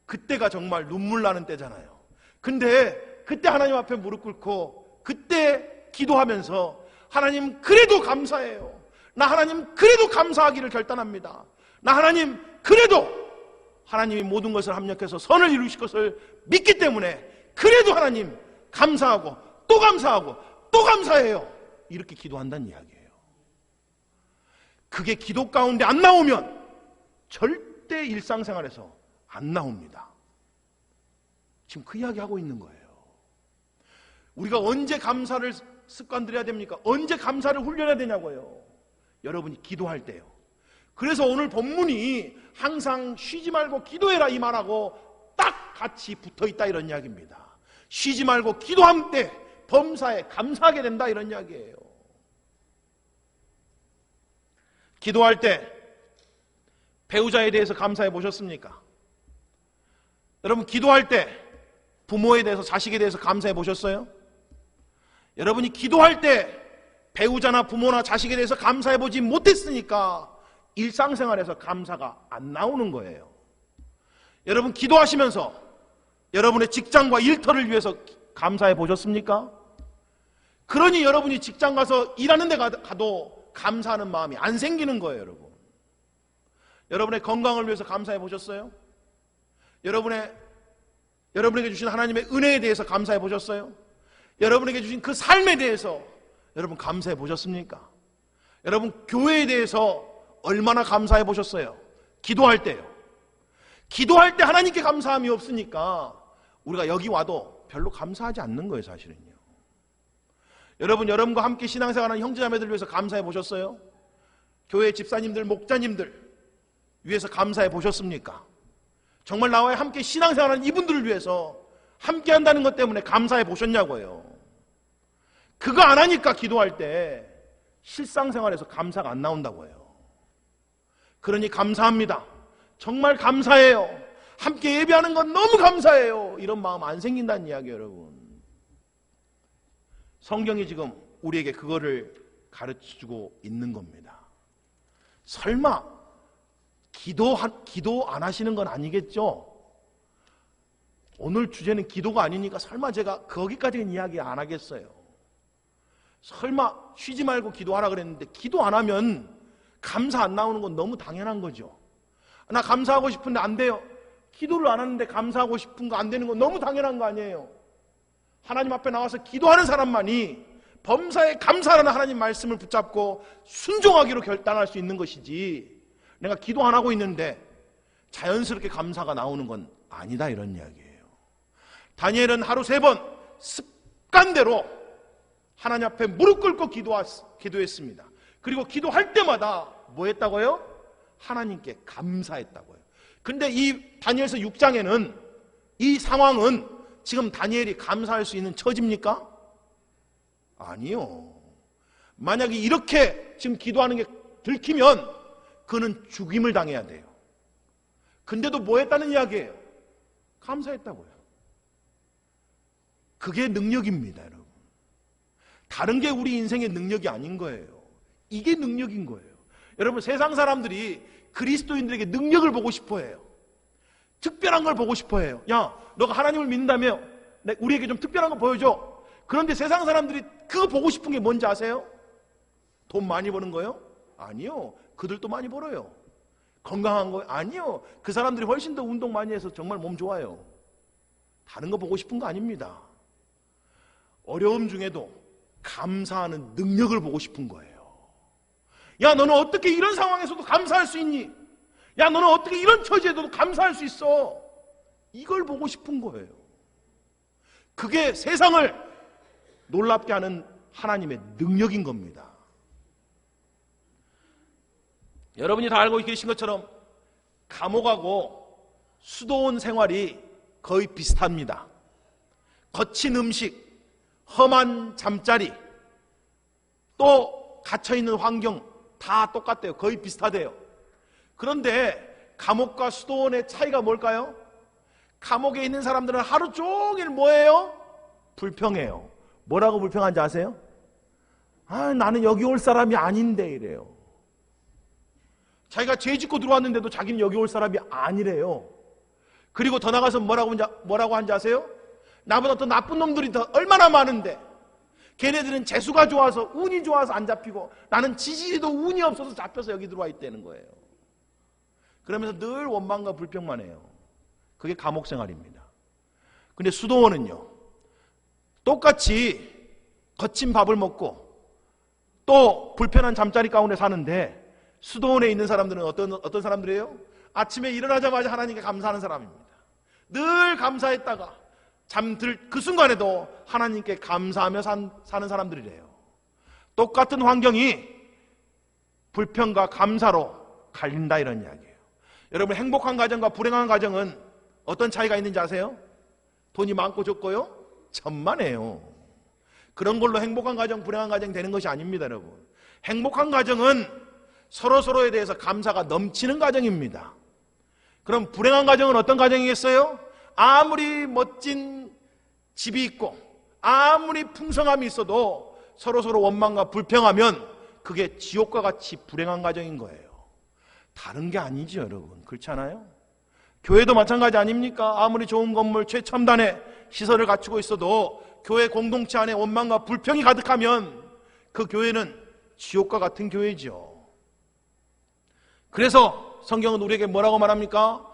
그때가 정말 눈물 나는 때잖아요. 근데 그때 하나님 앞에 무릎 꿇고 그때 기도하면서 하나님 그래도 감사해요. 나 하나님 그래도 감사하기를 결단합니다. 나 하나님 그래도 하나님이 모든 것을 합력해서 선을 이루실 것을 믿기 때문에 그래도 하나님 감사하고 또 감사하고 또 감사해요. 이렇게 기도한다는 이야기예요. 그게 기도 가운데 안 나오면 절대 일상생활에서 안 나옵니다. 지금 그 이야기 하고 있는 거예요. 우리가 언제 감사를 습관 들여야 됩니까? 언제 감사를 훈련해야 되냐고요. 여러분이 기도할 때요. 그래서 오늘 본문이 항상 쉬지 말고 기도해라 이 말하고 딱 같이 붙어있다 이런 이야기입니다. 쉬지 말고 기도할 때 범사에 감사하게 된다 이런 이야기예요. 기도할 때 배우자에 대해서 감사해 보셨습니까? 여러분, 기도할 때 부모에 대해서, 자식에 대해서 감사해 보셨어요? 여러분이 기도할 때 배우자나 부모나 자식에 대해서 감사해 보지 못했으니까 일상생활에서 감사가 안 나오는 거예요. 여러분, 기도하시면서 여러분의 직장과 일터를 위해서 감사해 보셨습니까? 그러니 여러분이 직장 가서 일하는 데 가도 감사하는 마음이 안 생기는 거예요. 여러분, 여러분의 건강을 위해서 감사해 보셨어요? 여러분에게 주신 하나님의 은혜에 대해서 감사해 보셨어요? 여러분에게 주신 그 삶에 대해서 여러분 감사해 보셨습니까? 여러분, 교회에 대해서 얼마나 감사해 보셨어요? 기도할 때요. 기도할 때 하나님께 감사함이 없으니까 우리가 여기 와도 별로 감사하지 않는 거예요, 사실은요. 여러분과 함께 신앙생활하는 형제자매들 위해서 감사해 보셨어요? 교회 집사님들, 목자님들 위해서 감사해 보셨습니까? 정말 나와 함께 신앙생활하는 이분들을 위해서 함께 한다는 것 때문에 감사해 보셨냐고요. 그거 안 하니까 기도할 때 실상생활에서 감사가 안 나온다고요. 그러니 감사합니다. 정말 감사해요. 함께 예배하는 건 너무 감사해요. 이런 마음 안 생긴다는 이야기예요, 여러분. 성경이 지금 우리에게 그거를 가르쳐주고 있는 겁니다. 설마 기도 안 하시는 건 아니겠죠? 오늘 주제는 기도가 아니니까 설마 제가 거기까지는 이야기 안 하겠어요. 설마 쉬지 말고 기도하라 그랬는데 기도 안 하면 감사 안 나오는 건 너무 당연한 거죠. 나 감사하고 싶은데 안 돼요. 기도를 안 하는데 감사하고 싶은 거 안 되는 건 너무 당연한 거 아니에요. 하나님 앞에 나와서 기도하는 사람만이 범사에 감사하는 하나님 말씀을 붙잡고 순종하기로 결단할 수 있는 것이지, 내가 기도 안 하고 있는데 자연스럽게 감사가 나오는 건 아니다, 이런 이야기예요. 다니엘은 하루 3번 습관대로 하나님 앞에 무릎 꿇고 기도했습니다. 그리고 기도할 때마다 뭐 했다고요? 하나님께 감사했다고요. 근데 이 다니엘서 6장에는 이 상황은 지금 다니엘이 감사할 수 있는 처지입니까? 아니요. 만약에 이렇게 지금 기도하는 게 들키면 그는 죽임을 당해야 돼요. 근데도 뭐 했다는 이야기예요? 감사했다고요. 그게 능력입니다, 여러분. 다른 게 우리 인생의 능력이 아닌 거예요. 이게 능력인 거예요. 여러분, 세상 사람들이 그리스도인들에게 능력을 보고 싶어 해요. 특별한 걸 보고 싶어 해요. 야, 너가 하나님을 믿는다며 우리에게 좀 특별한 거 보여줘. 그런데 세상 사람들이 그거 보고 싶은 게 뭔지 아세요? 돈 많이 버는 거요? 아니요. 그들도 많이 벌어요. 건강한 거? 아니요. 그 사람들이 훨씬 더 운동 많이 해서 정말 몸 좋아요. 다른 거 보고 싶은 거 아닙니다. 어려움 중에도 감사하는 능력을 보고 싶은 거예요. 야, 너는 어떻게 이런 상황에서도 감사할 수 있니? 야, 너는 어떻게 이런 처지에도 감사할 수 있어? 이걸 보고 싶은 거예요. 그게 세상을 놀랍게 하는 하나님의 능력인 겁니다. 여러분이 다 알고 계신 것처럼 감옥하고 수도원 생활이 거의 비슷합니다. 거친 음식, 험한 잠자리, 또 갇혀있는 환경 다 똑같대요. 거의 비슷하대요. 그런데 감옥과 수도원의 차이가 뭘까요? 감옥에 있는 사람들은 하루 종일 뭐예요? 불평해요. 뭐라고 불평한지 아세요? 아, 나는 여기 올 사람이 아닌데 이래요. 자기가 죄 짓고 들어왔는데도 자기는 여기 올 사람이 아니래요. 그리고 더 나가서 뭐라고 하는지 아세요? 나보다 더 나쁜 놈들이 더 얼마나 많은데 걔네들은 재수가 좋아서 운이 좋아서 안 잡히고 나는 지지리도 운이 없어서 잡혀서 여기 들어와 있다는 거예요. 그러면서 늘 원망과 불평만 해요. 그게 감옥 생활입니다. 근데 수도원은요, 똑같이 거친 밥을 먹고 또 불편한 잠자리 가운데 사는데, 수도원에 있는 사람들은 어떤 사람들이에요? 아침에 일어나자마자 하나님께 감사하는 사람입니다. 늘 감사했다가 잠들 그 순간에도 하나님께 감사하며 사는 사람들이래요. 똑같은 환경이 불평과 감사로 갈린다, 이런 이야기예요. 여러분, 행복한 가정과 불행한 가정은 어떤 차이가 있는지 아세요? 돈이 많고 적고요? 천만에요. 그런 걸로 행복한 가정, 불행한 가정 되는 것이 아닙니다, 여러분. 행복한 가정은 서로서로에 대해서 감사가 넘치는 가정입니다. 그럼 불행한 가정은 어떤 가정이겠어요? 아무리 멋진 집이 있고 아무리 풍성함이 있어도 서로서로 원망과 불평하면 그게 지옥과 같이 불행한 가정인 거예요. 다른 게 아니죠, 여러분. 그렇지 않아요? 교회도 마찬가지 아닙니까? 아무리 좋은 건물, 최첨단의 시설을 갖추고 있어도 교회 공동체 안에 원망과 불평이 가득하면 그 교회는 지옥과 같은 교회죠. 그래서 성경은 우리에게 뭐라고 말합니까?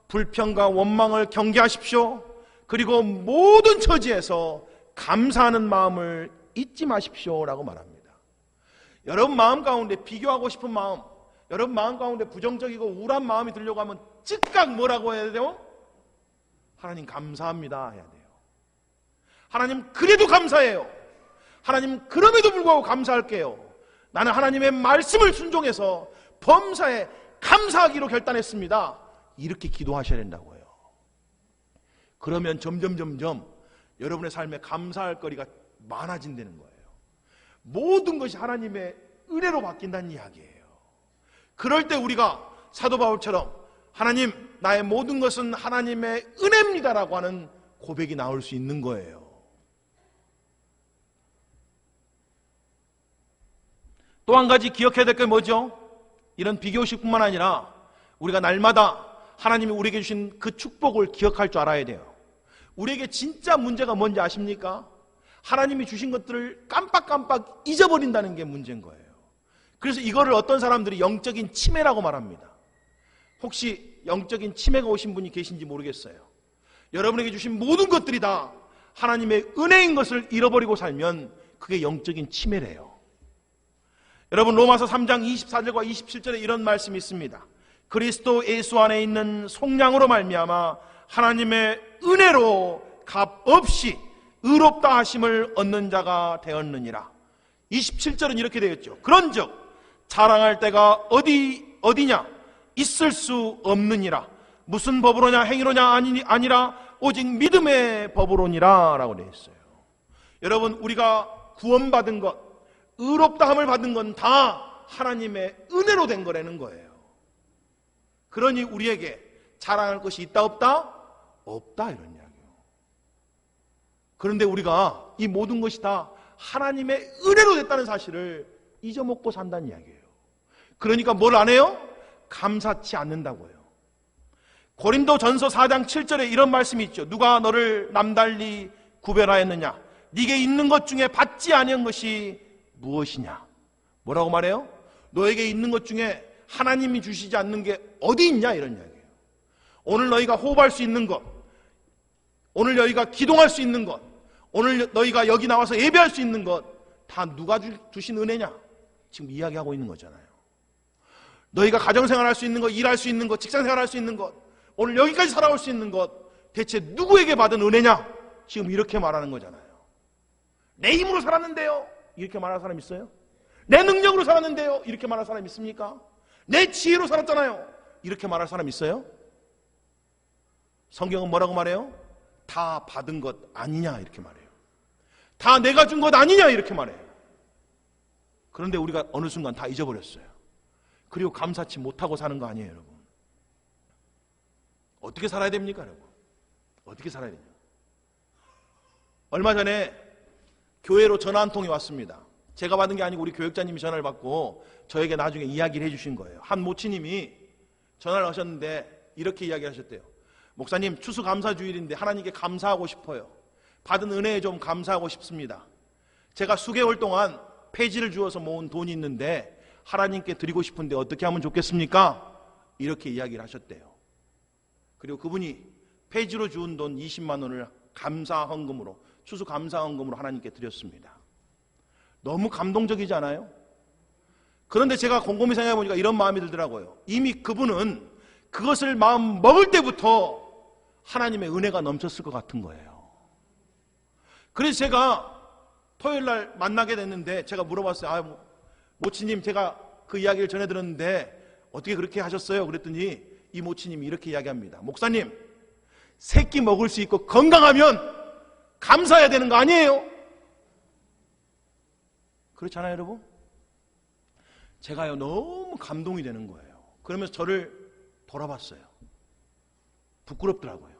불평과 원망을 경계하십시오. 그리고 모든 처지에서 감사하는 마음을 잊지 마십시오라고 말합니다. 여러분 마음 가운데 비교하고 싶은 마음, 여러분 마음 가운데 부정적이고 우울한 마음이 들려고 하면 즉각 뭐라고 해야 돼요? 하나님 감사합니다 해야 돼요. 하나님 그래도 감사해요. 하나님 그럼에도 불구하고 감사할게요. 나는 하나님의 말씀을 순종해서 범사에 감사하기로 결단했습니다. 이렇게 기도하셔야 된다고요. 그러면 점점 여러분의 삶에 감사할 거리가 많아진다는 거예요. 모든 것이 하나님의 은혜로 바뀐다는 이야기예요. 그럴 때 우리가 사도 바울처럼 하나님, 나의 모든 것은 하나님의 은혜입니다라고 하는 고백이 나올 수 있는 거예요. 또 한 가지 기억해야 될 게 뭐죠? 이런 비교식뿐만 아니라 우리가 날마다 하나님이 우리에게 주신 그 축복을 기억할 줄 알아야 돼요. 우리에게 진짜 문제가 뭔지 아십니까? 하나님이 주신 것들을 깜빡깜빡 잊어버린다는 게 문제인 거예요. 그래서 이거를 어떤 사람들이 영적인 치매라고 말합니다. 혹시 영적인 치매가 오신 분이 계신지 모르겠어요. 여러분에게 주신 모든 것들이 다 하나님의 은혜인 것을 잃어버리고 살면 그게 영적인 침해래요. 여러분, 로마서 3장 24절과 27절에 이런 말씀이 있습니다. 그리스도 예수 안에 있는 속량으로 말미암아 하나님의 은혜로 값없이 의롭다 하심을 얻는 자가 되었느니라. 27절은 이렇게 되었죠. 그런즉 자랑할 때가 어디냐? 있을 수 없느니라. 무슨 법으로냐? 행위로냐? 아니라 오직 믿음의 법으로니라 라고 되어 있어요. 여러분, 우리가 구원받은 것, 의롭다함을 받은 건 다 하나님의 은혜로 된 거라는 거예요. 그러니 우리에게 자랑할 것이 있다 없다? 없다, 이런 이야기예요. 그런데 우리가 이 모든 것이 다 하나님의 은혜로 됐다는 사실을 잊어먹고 산다는 이야기예요. 그러니까 뭘 안 해요? 감사치 않는다고요. 고린도전서 4장 7절에 이런 말씀이 있죠. 누가 너를 남달리 구별하였느냐? 네게 있는 것 중에 받지 아니한 것이 무엇이냐? 뭐라고 말해요? 너에게 있는 것 중에 하나님이 주시지 않는 게 어디 있냐? 이런 이야기예요. 오늘 너희가 호흡할 수 있는 것, 오늘 너희가 기도할 수 있는 것, 오늘 너희가 여기 나와서 예배할 수 있는 것, 다 누가 주신 은혜냐? 지금 이야기하고 있는 거잖아요. 너희가 가정생활 할 수 있는 것, 일할 수 있는 것, 직장생활 할 수 있는 것, 오늘 여기까지 살아올 수 있는 것, 대체 누구에게 받은 은혜냐? 지금 이렇게 말하는 거잖아요. 내 힘으로 살았는데요? 이렇게 말하는 사람 있어요? 내 능력으로 살았는데요? 이렇게 말하는 사람 있습니까? 내 지혜로 살았잖아요? 이렇게 말할 사람 있어요? 성경은 뭐라고 말해요? 다 받은 것 아니냐? 이렇게 말해요. 다 내가 준 것 아니냐? 이렇게 말해요. 그런데 우리가 어느 순간 다 잊어버렸어요. 그리고 감사치 못하고 사는 거 아니에요, 여러분. 어떻게 살아야 됩니까, 여러분? 어떻게 살아야 되냐? 얼마 전에 교회로 전화 한 통이 왔습니다. 제가 받은 게 아니고 우리 교육자님이 전화를 받고 저에게 나중에 이야기를 해주신 거예요. 한 모치님이 전화를 하셨는데 이렇게 이야기하셨대요. 목사님, 추수감사주일인데 하나님께 감사하고 싶어요. 받은 은혜에 좀 감사하고 싶습니다. 제가 수개월 동안 폐지를 주어서 모은 돈이 있는데 하나님께 드리고 싶은데 어떻게 하면 좋겠습니까? 이렇게 이야기를 하셨대요. 그리고 그분이 폐지로 주운 돈 20만 원을 감사헌금으로, 추수감사헌금으로 하나님께 드렸습니다. 너무 감동적이지 않아요? 그런데 제가 곰곰이 생각해 보니까 이런 마음이 들더라고요. 이미 그분은 그것을 마음 먹을 때부터 하나님의 은혜가 넘쳤을 것 같은 거예요. 그래서 제가 토요일 날 만나게 됐는데 제가 물어봤어요. 모치님, 제가 그 이야기를 전해 들었는데 어떻게 그렇게 하셨어요? 그랬더니 이 모치님이 이렇게 이야기합니다. 목사님, 새끼 먹을 수 있고 건강하면 감사해야 되는 거 아니에요? 그렇잖아요, 여러분? 제가요, 너무 감동이 되는 거예요. 그러면서 저를 돌아봤어요. 부끄럽더라고요.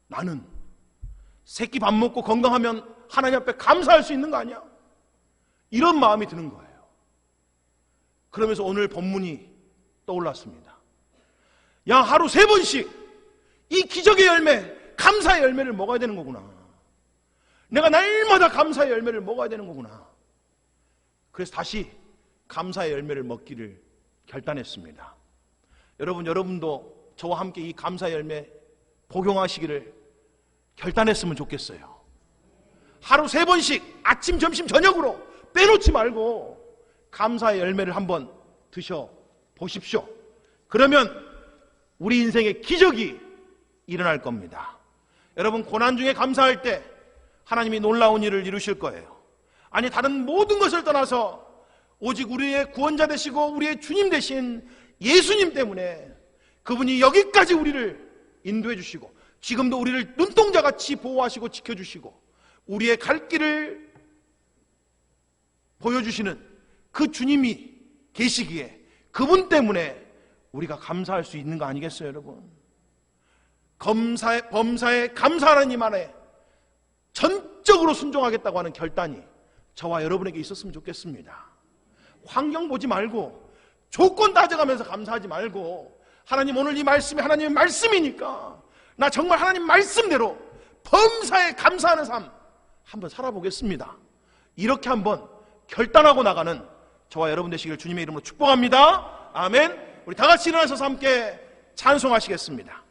나는 새끼 밥 먹고 건강하면 하나님 앞에 감사할 수 있는 거 아니야? 이런 마음이 드는 거예요. 그러면서 오늘 본문이 떠올랐습니다. 야, 하루 3번씩 이 기적의 열매, 감사의 열매를 먹어야 되는 거구나. 내가 날마다 감사의 열매를 먹어야 되는 거구나. 그래서 다시 감사의 열매를 먹기를 결단했습니다. 여러분도 저와 함께 이 감사의 열매 복용하시기를 결단했으면 좋겠어요. 하루 3번씩 아침, 점심, 저녁으로 빼놓지 말고 감사의 열매를 한번 드셔보십시오. 그러면 우리 인생의 기적이 일어날 겁니다. 여러분, 고난 중에 감사할 때 하나님이 놀라운 일을 이루실 거예요. 아니, 다른 모든 것을 떠나서 오직 우리의 구원자 되시고 우리의 주님 되신 예수님 때문에 그분이 여기까지 우리를 인도해 주시고 지금도 우리를 눈동자같이 보호하시고 지켜주시고 우리의 갈 길을 보여주시는 그 주님이 계시기에 그분 때문에 우리가 감사할 수 있는 거 아니겠어요, 여러분? 범사에 감사하는 님 안에 전적으로 순종하겠다고 하는 결단이 저와 여러분에게 있었으면 좋겠습니다. 환경 보지 말고 조건 따져가면서 감사하지 말고 하나님, 오늘 이 말씀이 하나님의 말씀이니까 나 정말 하나님 말씀대로 범사에 감사하는 삶 한번 살아보겠습니다. 이렇게 한번 결단하고 나가는 저와 여러분 되시기를 주님의 이름으로 축복합니다. 아멘. 우리 다 같이 일어나셔서 함께 찬송하시겠습니다.